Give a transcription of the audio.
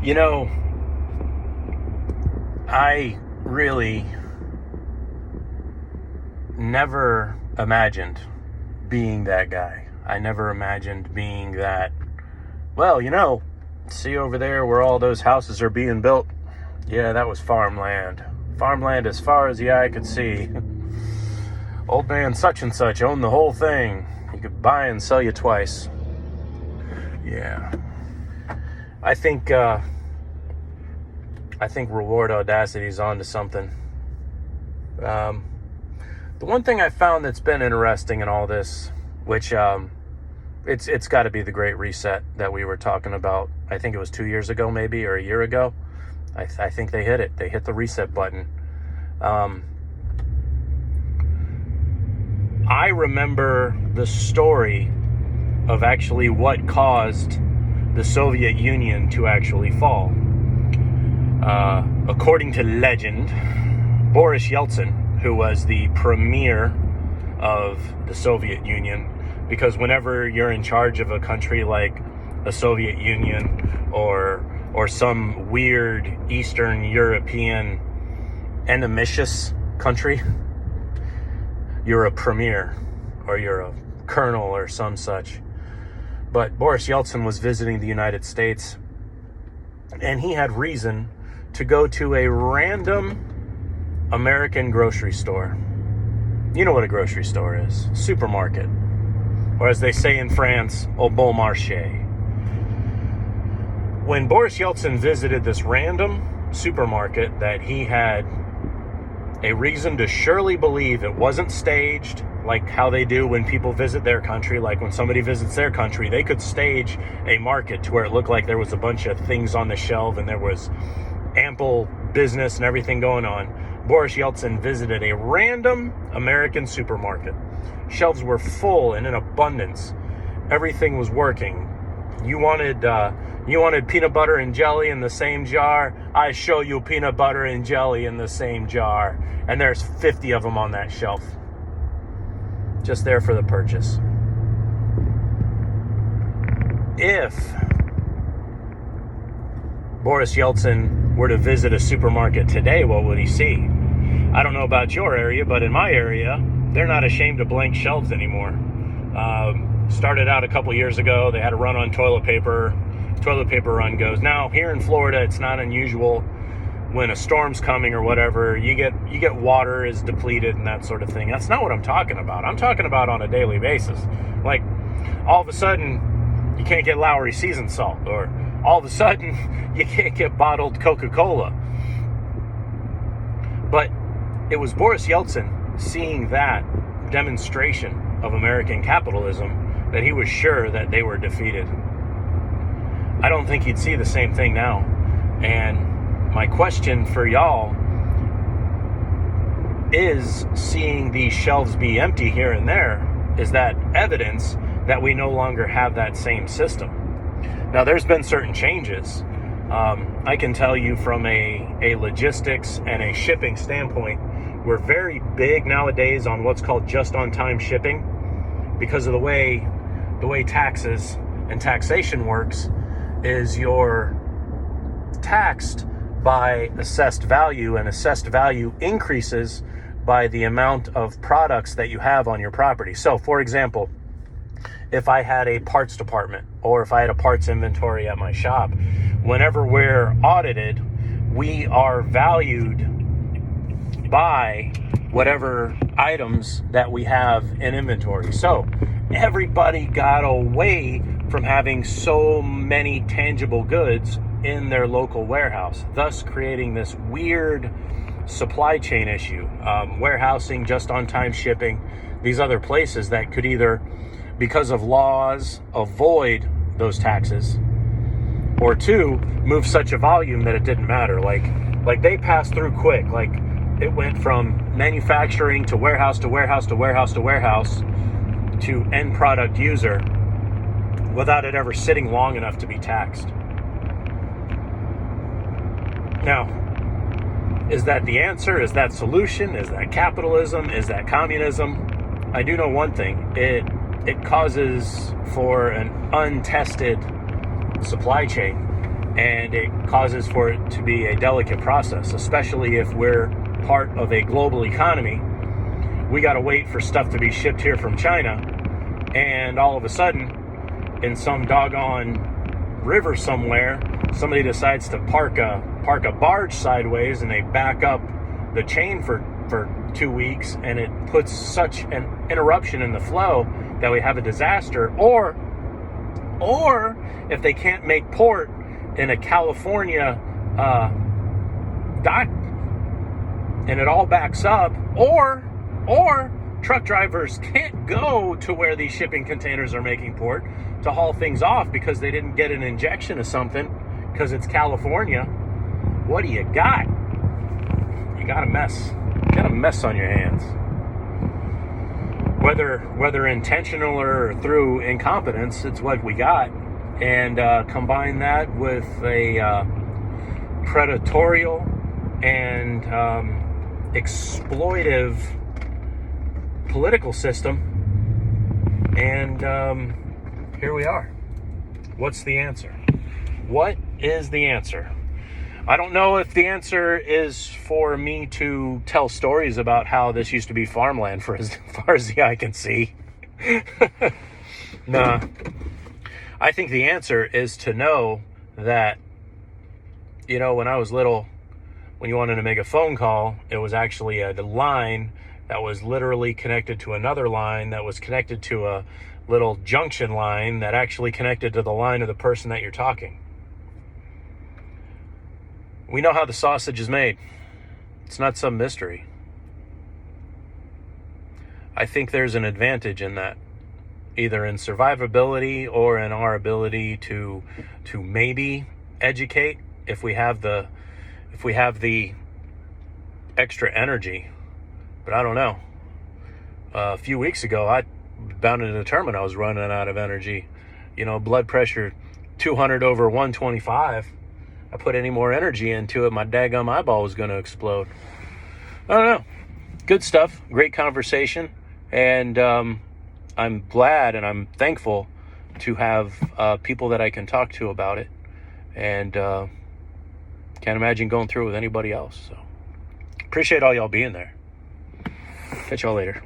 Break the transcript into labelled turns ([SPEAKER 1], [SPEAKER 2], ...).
[SPEAKER 1] You know, I really never imagined being that guy. I never imagined being that, see over there where all those houses are being built? Yeah, that was farmland. Farmland as far as the eye could see. Old man such and such owned the whole thing. He could buy and sell you twice. Yeah. I think Reward Audacity's onto something. The one thing I found that's been interesting in all this, which it's got to be the Great Reset that we were talking about. I think it was 2 years ago, maybe, or a year ago. I think they hit it. They hit the reset button. I remember the story of actually what caused the Soviet Union to actually fall. According to legend, Boris Yeltsin, who was the premier of the Soviet Union, because whenever you're in charge of a country like the Soviet Union or some weird Eastern European ennemicious country, you're a premier or you're a colonel or some such. But Boris Yeltsin was visiting the United States, and he had reason to go to a random American grocery store. You know what a grocery store is. Supermarket. Or as they say in France, au bon marché. When Boris Yeltsin visited this random supermarket that he had a reason to surely believe it wasn't staged, like how they do when people visit their country. Like when somebody visits their country, they could stage a market to where it looked like there was a bunch of things on the shelf and there was ample business and everything going on. Boris Yeltsin visited a random American supermarket. Shelves were full and in abundance. Everything was working. You wanted peanut butter and jelly in the same jar? I show you peanut butter and jelly in the same jar. And there's 50 of them on that shelf. Just there for the purchase. If Boris Yeltsin were to visit a supermarket today, what would he see? I don't know about your area, but in my area, they're not ashamed of blank shelves anymore. Started out a couple years ago. They had a run on toilet paper. Toilet paper run goes. Now, here in Florida, it's not unusual when a storm's coming or whatever, you get water is depleted and that sort of thing. That's not what I'm talking about. I'm talking about on a daily basis. Like, all of a sudden, you can't get Lowry seasoned salt, or all of a sudden, you can't get bottled Coca-Cola. But it was Boris Yeltsin seeing that demonstration of American capitalism that he was sure that they were defeated. I don't think he'd see the same thing now. And my question for y'all is, seeing these shelves be empty here and there, is that evidence that we no longer have that same system? Now, there's been certain changes. I can tell you from a logistics and a shipping standpoint, we're very big nowadays on what's called just-on-time shipping, because of the way taxes and taxation works is you're taxed by assessed value, and assessed value increases by the amount of products that you have on your property. So, for example, if I had a parts department or if I had a parts inventory at my shop, whenever we're audited, we are valued by whatever items that we have in inventory. So everybody got away from having so many tangible goods in their local warehouse, thus creating this weird supply chain issue. Warehousing, just-on-time shipping, these other places that could either, because of laws, avoid those taxes, or two, move such a volume that it didn't matter. Like they passed through quick. Like, it went from manufacturing to warehouse to warehouse to warehouse to warehouse to end product user without it ever sitting long enough to be taxed. Now, is that the answer? Is that solution? Is that capitalism? Is that communism? I do know one thing. It causes for an untested supply chain. and it causes for it to be a delicate process, especially if we're part of a global economy. We got to wait for stuff to be shipped here from China, and all of a sudden, in some doggone river somewhere, somebody decides to park a barge sideways, and they back up the chain for 2 weeks, and it puts such an interruption in the flow that we have a disaster. Or if they can't make port in a California dock, and it all backs up, or truck drivers can't go to where these shipping containers are making port to haul things off because they didn't get an injection of something because it's California. What do you got? You got a mess. You got a mess on your hands. Whether intentional or through incompetence, it's what we got. And combine that with a predatorial and exploitive political system, and here we are. What's the answer? What is the answer? I don't know if the answer is for me to tell stories about how this used to be farmland for as far as the eye can see. Nah. I think the answer is to know that, when I was little, when you wanted to make a phone call, it was actually the line that was literally connected to another line that was connected to a little junction line that actually connected to the line of the person that you're talking. We know how the sausage is made. It's not some mystery. I think there's an advantage in that, either in survivability or in our ability to maybe educate if we have the extra energy. But I don't know. A few weeks ago, I bound to determine I was running out of energy. Blood pressure 200 over 125. I put any more energy into it, my daggum eyeball was going to explode. I don't know. Good stuff. Great conversation. And I'm glad and I'm thankful to have people that I can talk to about it. And can't imagine going through it with anybody else. So appreciate all y'all being there. Catch y'all later.